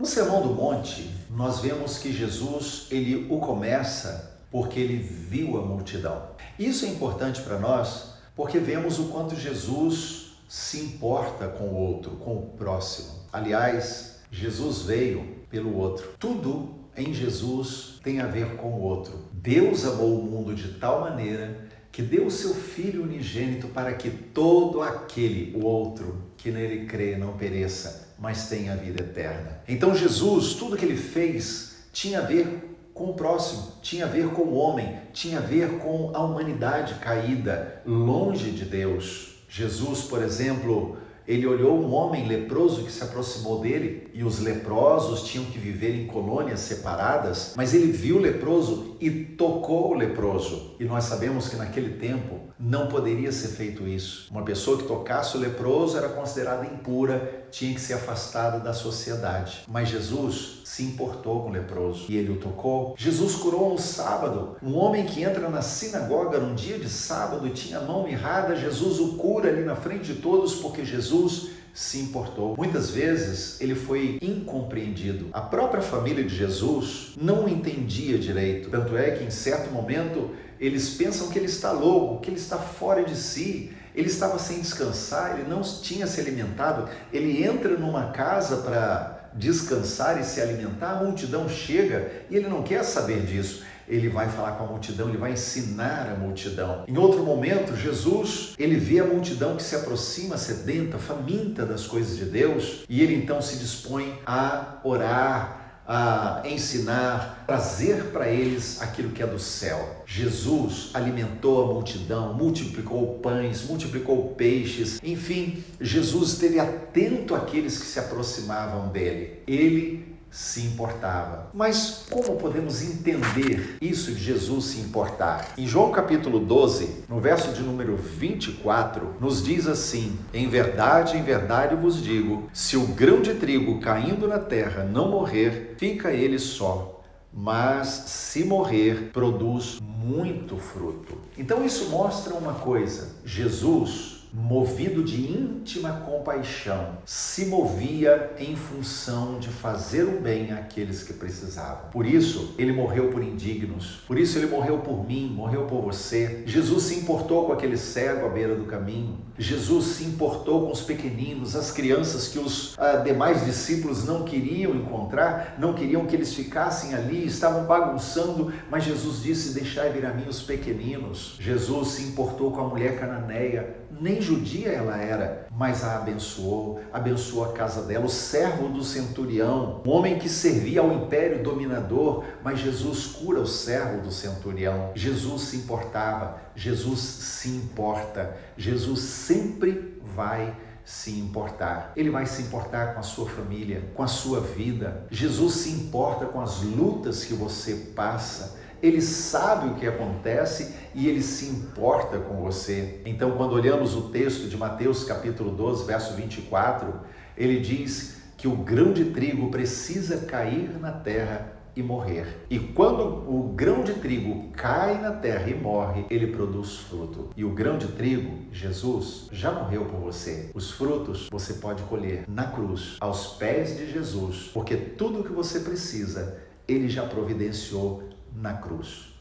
No Sermão do Monte, nós vemos que Jesus, ele o começa porque ele viu a multidão. Isso é importante para nós porque vemos o quanto Jesus se importa com o outro, com o próximo. Aliás, Jesus veio pelo outro. Tudo em Jesus tem a ver com o outro. Deus amou o mundo de tal maneira que deu o seu Filho unigênito para que todo aquele, o outro, que nele crê não pereça, mas tenha a vida eterna. Então Jesus, tudo que ele fez tinha a ver com o próximo, tinha a ver com o homem, tinha a ver com a humanidade caída, longe de Deus. Jesus, por exemplo, ele olhou um homem leproso que se aproximou dele, e os leprosos tinham que viver em colônias separadas, mas ele viu o leproso e tocou o leproso. E nós sabemos que naquele tempo não poderia ser feito isso. Uma pessoa que tocasse o leproso era considerada impura, tinha que ser afastada da sociedade. Mas Jesus se importou com o leproso e ele o tocou. Jesus curou no sábado. Um homem que entra na sinagoga num dia de sábado e tinha a mão mirrada, Jesus o cura ali na frente de todos porque Jesus se importou. Muitas vezes ele foi incompreendido. A própria família de Jesus não o entendia direito. Tanto é que em certo momento eles pensam que ele está louco, que ele está fora de si. Ele estava sem descansar, ele não tinha se alimentado. Ele entra numa casa para descansar e se alimentar, a multidão chega e ele não quer saber disso. Ele vai falar com a multidão, ele vai ensinar a multidão. Em outro momento, Jesus, ele vê a multidão que se aproxima, sedenta, faminta das coisas de Deus, e ele então se dispõe a orar, a ensinar, trazer para eles aquilo que é do céu. Jesus alimentou a multidão, multiplicou pães, multiplicou peixes, enfim, Jesus esteve atento àqueles que se aproximavam dele. Ele se importava. Mas como podemos entender isso de Jesus se importar? Em João capítulo 12, no verso de número 24, nos diz assim: em verdade vos digo, se o grão de trigo caindo na terra não morrer, fica ele só, mas se morrer, produz muito fruto. Então isso mostra uma coisa: Jesus, movido de íntima compaixão, se movia em função de fazer o bem àqueles que precisavam. Por isso, ele morreu por indignos. Por isso, ele morreu por mim, morreu por você. Jesus se importou com aquele cego à beira do caminho. Jesus se importou com os pequeninos, as crianças que os demais discípulos não queriam encontrar, não queriam que eles ficassem ali, estavam bagunçando, mas Jesus disse: deixai vir a mim os pequeninos. Jesus se importou com a mulher cananeia, nem judia ela era, mas a abençoou a casa dela. O servo do centurião, um homem que servia ao império dominador, mas Jesus cura o servo do centurião. Jesus se importava, Jesus se importa, Jesus sempre vai se importar. Ele vai se importar com a sua família, com a sua vida. Jesus se importa com as lutas que você passa. Ele sabe o que acontece e ele se importa com você. Então, quando olhamos o texto de Mateus capítulo 12, verso 24, ele diz que o grão de trigo precisa cair na terra e morrer. E quando o grão de trigo cai na terra e morre, ele produz fruto. E o grão de trigo, Jesus, já morreu por você. Os frutos você pode colher na cruz, aos pés de Jesus, porque tudo o que você precisa, ele já providenciou na cruz.